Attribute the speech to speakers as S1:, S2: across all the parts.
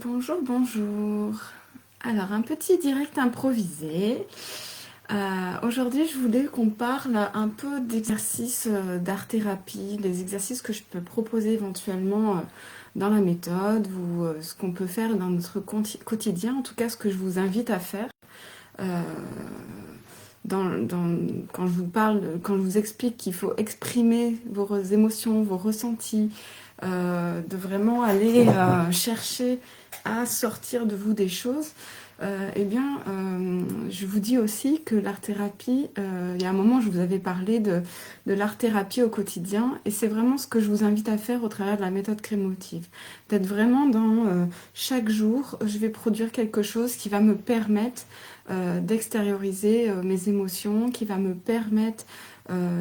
S1: Bonjour, bonjour. Alors, un petit direct improvisé. Aujourd'hui, je voulais qu'on parle un peu d'exercices d'art-thérapie, des exercices que je peux proposer éventuellement dans la méthode ou ce qu'on peut faire dans notre quotidien, en tout cas ce que je vous invite à faire. Euh, quand je vous parle, quand je vous explique qu'il faut exprimer vos émotions, vos ressentis, de vraiment aller chercher à sortir de vous des choses, je vous dis aussi que l'art-thérapie, il y a un moment, je vous avais parlé de l'art-thérapie au quotidien, et c'est vraiment ce que je vous invite à faire au travers de la méthode crémotive. D'être vraiment dans chaque jour, je vais produire quelque chose qui va me permettre d'extérioriser mes émotions, qui va me permettre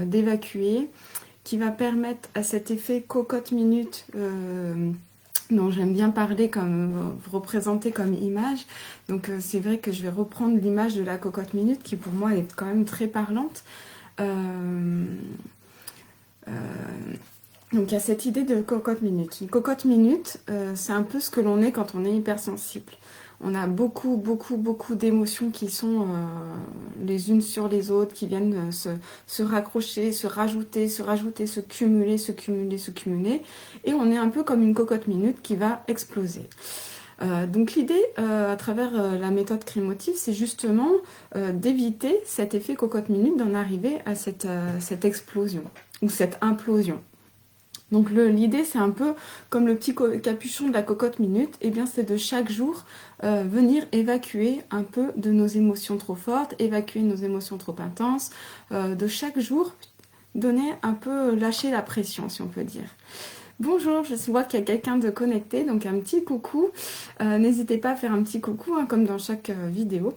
S1: d'évacuer, qui va permettre à cet effet cocotte-minute dont j'aime bien parler, comme représenter comme image. Donc c'est vrai que je vais reprendre l'image de la cocotte-minute qui pour moi est quand même très parlante. Euh, euh, donc il y a cette idée de cocotte-minute. Une cocotte-minute, c'est un peu ce que l'on est quand on est hypersensible. On a beaucoup, beaucoup, beaucoup d'émotions qui sont les unes sur les autres, qui viennent se raccrocher, se rajouter, se cumuler, se cumuler, se cumuler. Et on est un peu comme une cocotte-minute qui va exploser. Donc l'idée, à travers la méthode crémotive, c'est justement d'éviter cet effet cocotte-minute, d'en arriver à cette explosion ou cette implosion. Donc l'idée, c'est un peu comme le petit capuchon de la cocotte minute, et bien c'est de chaque jour venir évacuer un peu de nos émotions trop fortes, évacuer nos émotions trop intenses, de chaque jour donner un peu, lâcher la pression si on peut dire. Bonjour, je vois qu'il y a quelqu'un de connecté, donc un petit coucou. N'hésitez pas à faire un petit coucou, hein, comme dans chaque vidéo,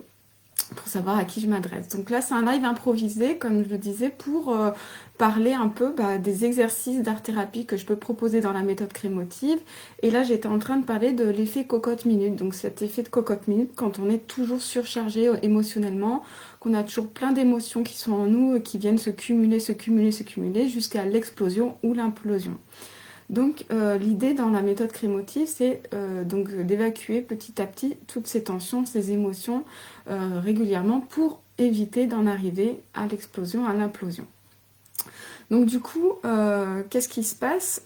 S1: pour savoir à qui je m'adresse. Donc là, c'est un live improvisé, comme je le disais, pour parler un peu des exercices d'art-thérapie que je peux proposer dans la méthode crémotive. Et là, j'étais en train de parler de l'effet cocotte-minute. Donc cet effet de cocotte-minute, quand on est toujours surchargé émotionnellement, qu'on a toujours plein d'émotions qui sont en nous, et qui viennent se cumuler, se cumuler, se cumuler, jusqu'à l'explosion ou l'implosion. Donc l'idée dans la méthode crémotive, c'est donc d'évacuer petit à petit toutes ces tensions, ces émotions régulièrement pour éviter d'en arriver à l'explosion, à l'implosion. Donc du coup, qu'est-ce qui se passe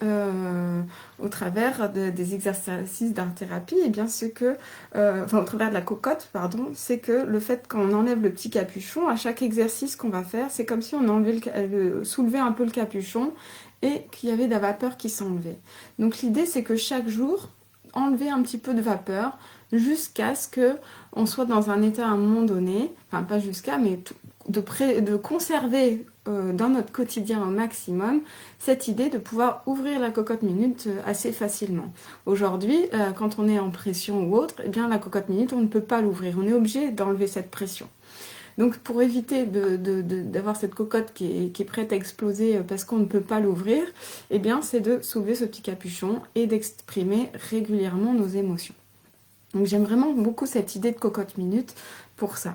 S1: au travers des exercices d'art-thérapie? Eh bien, c'est que, au travers de la cocotte, pardon, c'est que le fait qu'on enlève le petit capuchon, à chaque exercice qu'on va faire, c'est comme si on enlevait soulevait un peu le capuchon et qu'il y avait de la vapeur qui s'enlevait. Donc l'idée, c'est que chaque jour, enlever un petit peu de vapeur jusqu'à ce qu'on soit dans un état à un moment donné, enfin pas jusqu'à, mais de conserver dans notre quotidien au maximum cette idée de pouvoir ouvrir la cocotte minute assez facilement. Aujourd'hui, quand on est en pression ou autre, eh bien la cocotte minute, on ne peut pas l'ouvrir. On est obligé d'enlever cette pression. Donc pour éviter d'avoir cette cocotte qui est prête à exploser parce qu'on ne peut pas l'ouvrir, eh bien c'est de soulever ce petit capuchon et d'exprimer régulièrement nos émotions. Donc j'aime vraiment beaucoup cette idée de cocotte minute pour ça.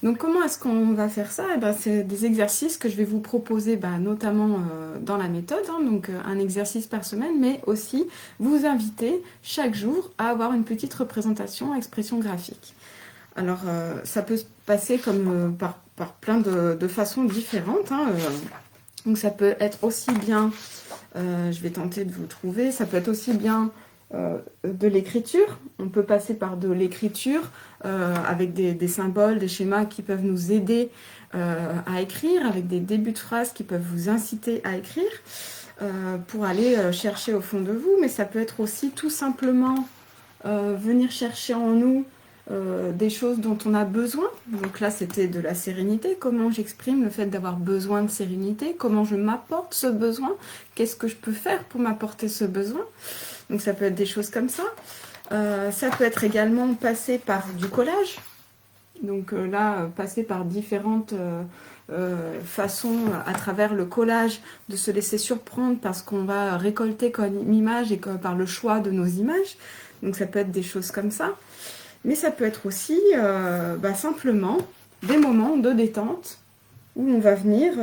S1: Donc comment est-ce qu'on va faire ça? Eh ben, c'est des exercices que je vais vous proposer notamment dans la méthode, hein, donc un exercice par semaine, mais aussi vous inviter chaque jour à avoir une petite représentation, expression graphique. Alors ça peut se passer comme par plein de façons différentes, hein, donc ça peut être aussi bien, je vais tenter de vous trouver, ça peut être aussi bien de l'écriture. On peut passer par de l'écriture avec des symboles, des schémas qui peuvent nous aider à écrire, avec des débuts de phrases qui peuvent vous inciter à écrire pour aller chercher au fond de vous. Mais ça peut être aussi tout simplement venir chercher en nous des choses dont on a besoin. Donc là, c'était de la sérénité. Comment j'exprime le fait d'avoir besoin de sérénité? Comment je m'apporte ce besoin? Qu'est-ce que je peux faire pour m'apporter ce besoin? Donc ça peut être des choses comme ça. Ça peut être également passer par du collage. Donc là, passer par différentes façons à travers le collage, de se laisser surprendre parce qu'on va récolter comme image et par le choix de nos images. Donc ça peut être des choses comme ça. Mais ça peut être aussi simplement des moments de détente où on va venir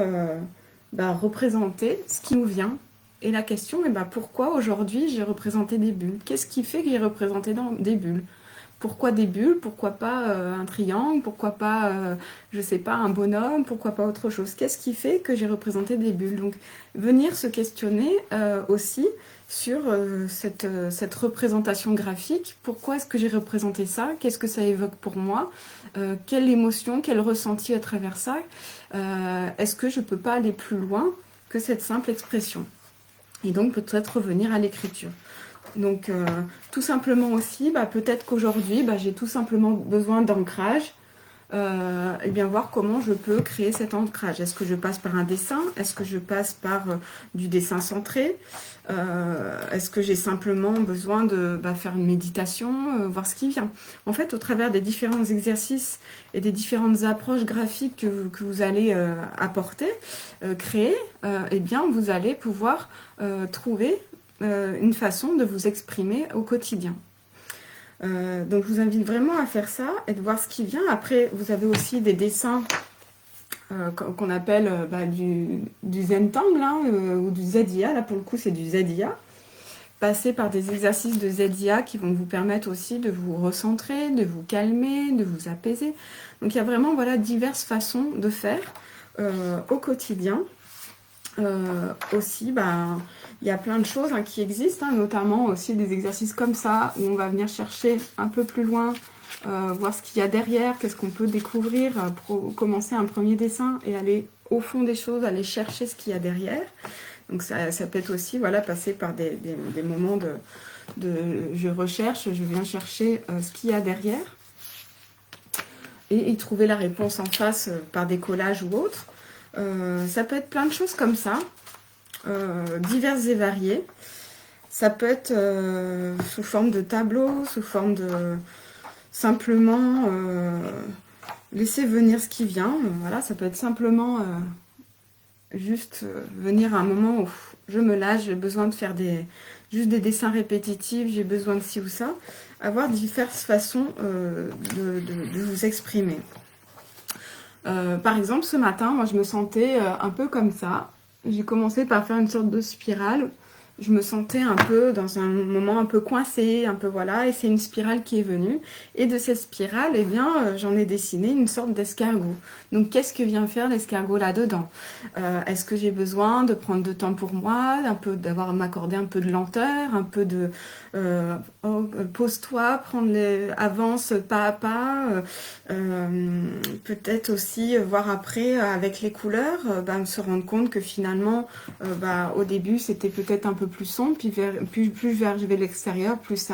S1: représenter ce qui nous vient Et la question est pourquoi aujourd'hui j'ai représenté des bulles? Qu'est-ce qui fait que j'ai représenté des bulles? Pourquoi des bulles? Pourquoi pas un triangle? Pourquoi pas, je sais pas, un bonhomme? Pourquoi pas autre chose? Qu'est-ce qui fait que j'ai représenté des bulles? Donc, venir se questionner aussi sur cette représentation graphique. Pourquoi est-ce que j'ai représenté ça? Qu'est-ce que ça évoque pour moi? Quelle émotion, quel ressenti à travers ça? Est-ce que je peux pas aller plus loin que cette simple expression? Et donc, peut-être revenir à l'écriture. Donc, tout simplement aussi, peut-être qu'aujourd'hui, j'ai tout simplement besoin d'ancrage. Et bien voir comment je peux créer cet ancrage. Est-ce que je passe par un dessin? Est-ce que je passe par du dessin centré? Est-ce que j'ai simplement besoin de faire une méditation, voir ce qui vient? En fait, au travers des différents exercices et des différentes approches graphiques que vous allez apporter, créer, et bien vous allez pouvoir trouver une façon de vous exprimer au quotidien. Donc je vous invite vraiment à faire ça et de voir ce qui vient. Après, vous avez aussi des dessins qu'on appelle du Zentangle ou du ZIA. Là, pour le coup, c'est du ZIA. Passer par des exercices de ZIA qui vont vous permettre aussi de vous recentrer, de vous calmer, de vous apaiser. Donc il y a vraiment diverses façons de faire au quotidien. Aussi, il y a plein de choses qui existent, notamment aussi des exercices comme ça, où on va venir chercher un peu plus loin, voir ce qu'il y a derrière, qu'est-ce qu'on peut découvrir, pour commencer un premier dessin et aller au fond des choses, aller chercher ce qu'il y a derrière. Donc ça peut être aussi passer par des moments de je recherche, je viens chercher ce qu'il y a derrière, et y trouver la réponse en face par des collages ou autres. Ça peut être plein de choses comme ça, diverses et variées. Ça peut être sous forme de tableau, sous forme de simplement laisser venir ce qui vient. Voilà, ça peut être simplement juste venir à un moment où je me lâche, j'ai besoin de faire juste des dessins répétitifs, j'ai besoin de ci ou ça. Avoir diverses façons de vous exprimer. Par exemple, ce matin, moi, je me sentais un peu comme ça. J'ai commencé par faire une sorte de spirale. Je me sentais un peu dans un moment un peu coincé, un peu et c'est une spirale qui est venue. Et de cette spirale, eh bien, j'en ai dessiné une sorte d'escargot. Donc, qu'est-ce que vient faire l'escargot là-dedans? Est-ce que j'ai besoin de prendre de temps pour moi, m'accorder un peu de lenteur, un peu de pose-toi, avance pas à pas, peut-être aussi voir après avec les couleurs, se rendre compte que finalement, au début, c'était peut-être un peu plus sombre, puis plus vers l'extérieur, plus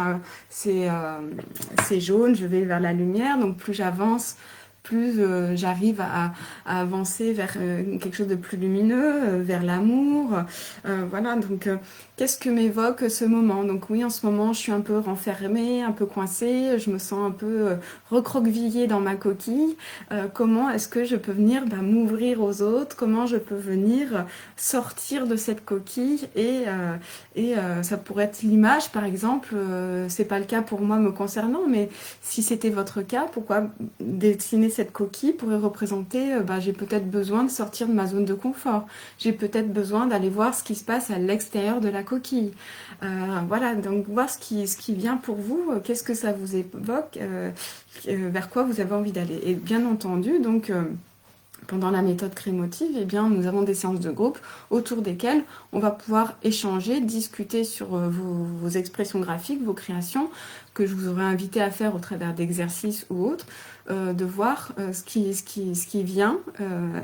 S1: c'est jaune, je vais vers la lumière, donc plus j'avance, plus j'arrive à avancer vers quelque chose de plus lumineux, vers l'amour. Voilà, donc qu'est-ce que m'évoque ce moment? Donc oui, en ce moment, je suis un peu renfermée, un peu coincée, je me sens un peu recroquevillée dans ma coquille. Comment est-ce que je peux venir m'ouvrir aux autres? Comment je peux venir sortir de cette coquille? Et ça pourrait être l'image, par exemple. C'est pas le cas pour moi me concernant, mais si c'était votre cas, pourquoi dessiner cette coquille pourrait représenter, j'ai peut-être besoin de sortir de ma zone de confort. J'ai peut-être besoin d'aller voir ce qui se passe à l'extérieur de la coquille. Voilà, donc voir ce qui vient pour vous, qu'est-ce que ça vous évoque, vers quoi vous avez envie d'aller. Et bien entendu, donc pendant la méthode crémotive, eh bien, nous avons des séances de groupe autour desquelles on va pouvoir échanger, discuter sur vos expressions graphiques, vos créations, que je vous aurais invité à faire au travers d'exercices ou autres, de voir ce qui vient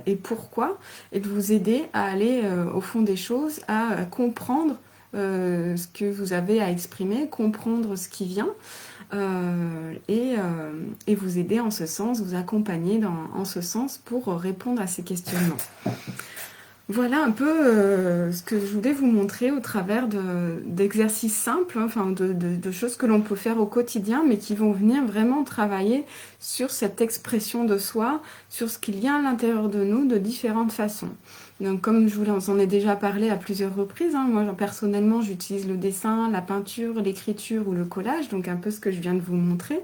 S1: et pourquoi, et de vous aider à aller au fond des choses, à comprendre ce que vous avez à exprimer, comprendre ce qui vient, et vous aider en ce sens, vous accompagner en ce sens pour répondre à ces questionnements. Voilà un peu ce que je voulais vous montrer au travers d'exercices simples, de choses que l'on peut faire au quotidien, mais qui vont venir vraiment travailler sur cette expression de soi, sur ce qu'il y a à l'intérieur de nous de différentes façons. Donc, comme je vous en ai déjà parlé à plusieurs reprises, hein, moi personnellement j'utilise le dessin, la peinture, l'écriture ou le collage, donc un peu ce que je viens de vous montrer.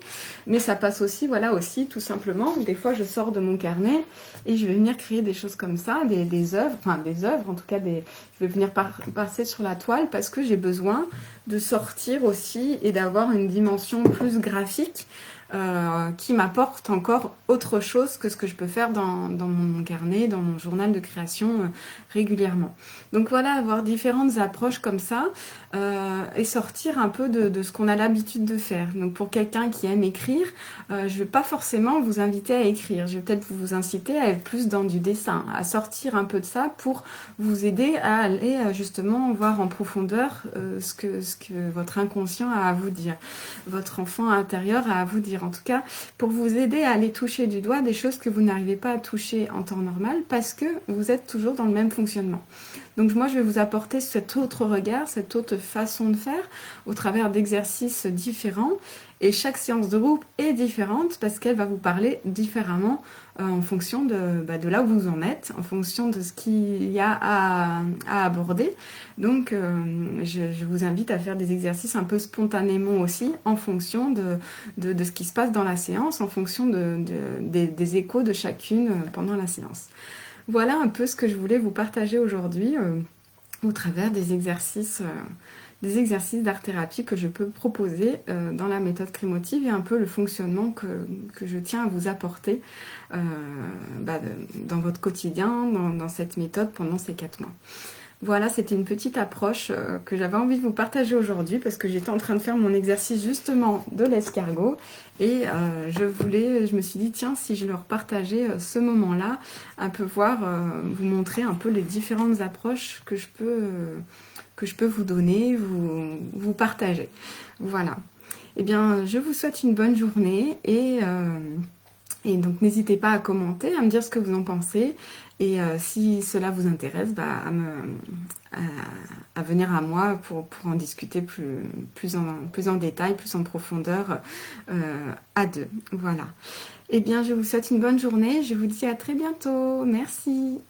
S1: Mais ça passe aussi, voilà, aussi tout simplement, des fois je sors de mon carnet et je vais venir créer des choses comme ça, des œuvres, enfin des œuvres, en tout cas je vais venir passer sur la toile parce que j'ai besoin de sortir aussi et d'avoir une dimension plus graphique qui m'apporte encore autre chose que ce que je peux faire dans mon carnet, dans mon journal de création régulièrement. Donc voilà, avoir différentes approches comme ça et sortir un peu de ce qu'on a l'habitude de faire. Donc pour quelqu'un qui aime écrire, je ne vais pas forcément vous inviter à écrire. Je vais peut-être vous inciter à être plus dans du dessin, à sortir un peu de ça pour vous aider à aller justement voir en profondeur ce que votre inconscient a à vous dire, votre enfant intérieur a à vous dire. En tout cas, pour vous aider à aller toucher du doigt des choses que vous n'arrivez pas à toucher en temps normal parce que vous êtes toujours dans le même fonctionnement. Donc moi, je vais vous apporter cet autre regard, cette autre façon de faire au travers d'exercices différents. Et chaque séance de groupe est différente parce qu'elle va vous parler différemment en fonction de là où vous en êtes, en fonction de ce qu'il y a à aborder. Donc, je vous invite à faire des exercices un peu spontanément aussi, en fonction de ce qui se passe dans la séance, en fonction des échos de chacune pendant la séance. Voilà un peu ce que je voulais vous partager aujourd'hui au travers des exercices d'art-thérapie que je peux proposer dans la méthode crémotive et un peu le fonctionnement que je tiens à vous apporter dans votre quotidien, dans cette méthode pendant ces 4 mois. Voilà, c'était une petite approche que j'avais envie de vous partager aujourd'hui parce que j'étais en train de faire mon exercice justement de l'escargot et je me suis dit tiens, si je leur partageais ce moment-là, un peu vous montrer un peu les différentes approches que je peux vous donner, vous partager. Voilà. Eh bien, je vous souhaite une bonne journée et donc n'hésitez pas à commenter, à me dire ce que vous en pensez. Et si cela vous intéresse, à venir à moi pour en discuter plus en détail, plus en profondeur à deux. Voilà. Eh bien, je vous souhaite une bonne journée. Je vous dis à très bientôt. Merci.